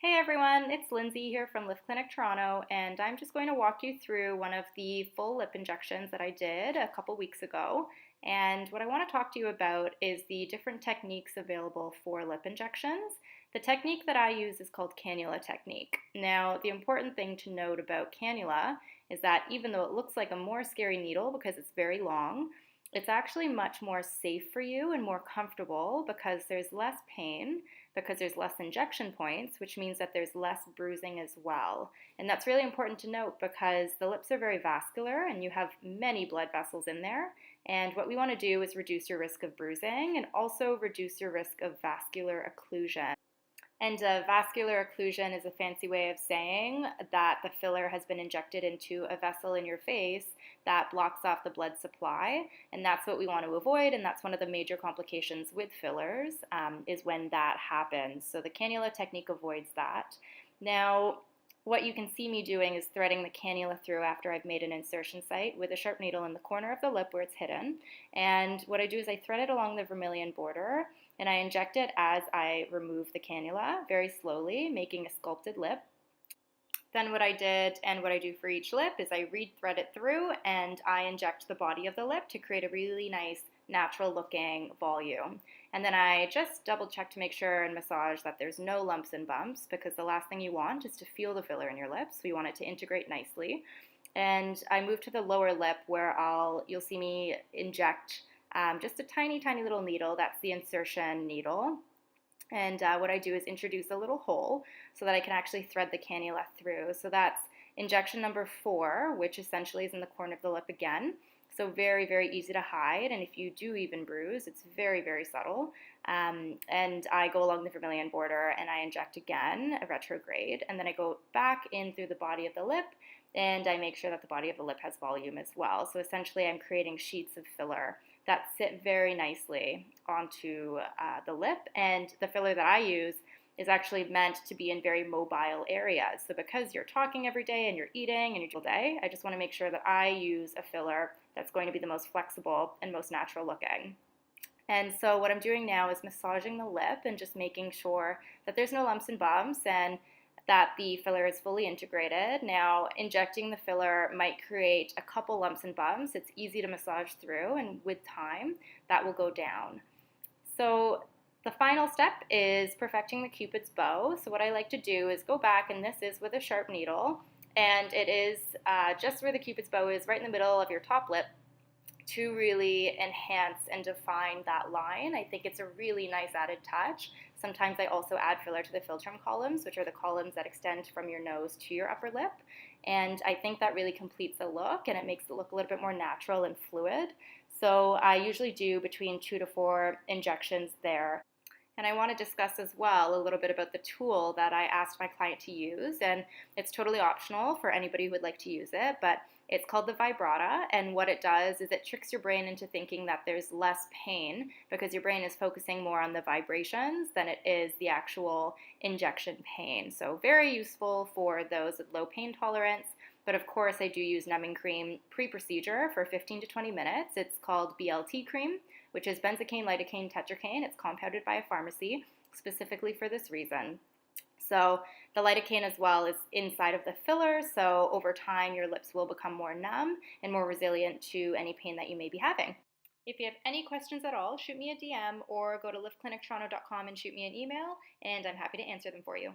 Hey everyone, it's Lindsay here from Lift Clinic Toronto, and I'm just going to walk you through one of the full lip injections that I did a couple weeks ago. And what I want to talk to you about is the different techniques available for lip injections. The technique that I use is called cannula technique. Now, the important thing to note about cannula is that even though it looks like a more scary needle because it's very long, it's actually much more safe for you and more comfortable because there's less pain, because there's less injection points, which means that there's less bruising as well. And that's really important to note because the lips are very vascular and you have many blood vessels in there. And what we want to do is reduce your risk of bruising and also reduce your risk of vascular occlusion. And vascular occlusion is a fancy way of saying that the filler has been injected into a vessel in your face that blocks off the blood supply. And that's what we want to avoid. And that's one of the major complications with fillers is when that happens. So the cannula technique avoids that. Now, what you can see me doing is threading the cannula through after I've made an insertion site with a sharp needle in the corner of the lip where it's hidden. And what I do is I thread it along the vermilion border and I inject it as I remove the cannula very slowly, making a sculpted lip. Then what I did and what I do for each lip is I re-thread it through and I inject the body of the lip to create a really nice natural looking volume. And then I just double check to make sure and massage that there's no lumps and bumps because the last thing you want is to feel the filler in your lips. We want it to integrate nicely. And I move to the lower lip where you'll see me inject just a tiny, tiny little needle. That's the insertion needle. And what I do is introduce a little hole so that I can actually thread the cannula through. So that's injection number 4, which essentially is in the corner of the lip again. So very, very easy to hide. And if you do even bruise, it's very, very subtle. And I go along the vermilion border and I inject again, a retrograde. And then I go back in through the body of the lip and I make sure that the body of the lip has volume as well. So essentially I'm creating sheets of filler that sit very nicely onto the lip. And the filler that I use is actually meant to be in very mobile areas. So because you're talking every day and you're eating and you're all day, I just want to make sure that I use a filler that's going to be the most flexible and most natural looking. And so what I'm doing now is massaging the lip and just making sure that there's no lumps and bumps and that the filler is fully integrated. Now, injecting the filler might create a couple lumps and bumps. It's easy to massage through, and with time, that will go down. So the final step is perfecting the Cupid's bow. So what I like to do is go back, and this is with a sharp needle, and it is just where the Cupid's bow is, right in the middle of your top lip, to really enhance and define that line. I think it's a really nice added touch. Sometimes I also add filler to the philtrum columns, which are the columns that extend from your nose to your upper lip. And I think that really completes the look and it makes it look a little bit more natural and fluid. So I usually do between 2 to 4 injections there. And I want to discuss as well a little bit about the tool that I asked my client to use. And it's totally optional for anybody who would like to use it, but it's called the vibrata. And what it does is it tricks your brain into thinking that there's less pain because your brain is focusing more on the vibrations than it is the actual injection pain. So very useful for those with low pain tolerance. But of course, I do use numbing cream pre-procedure for 15 to 20 minutes. It's called BLT cream, which is benzocaine, lidocaine, tetracaine. It's compounded by a pharmacy specifically for this reason. So the lidocaine as well is inside of the filler, so over time your lips will become more numb and more resilient to any pain that you may be having. If you have any questions at all, shoot me a DM or go to liftclinictoronto.com and shoot me an email, and I'm happy to answer them for you.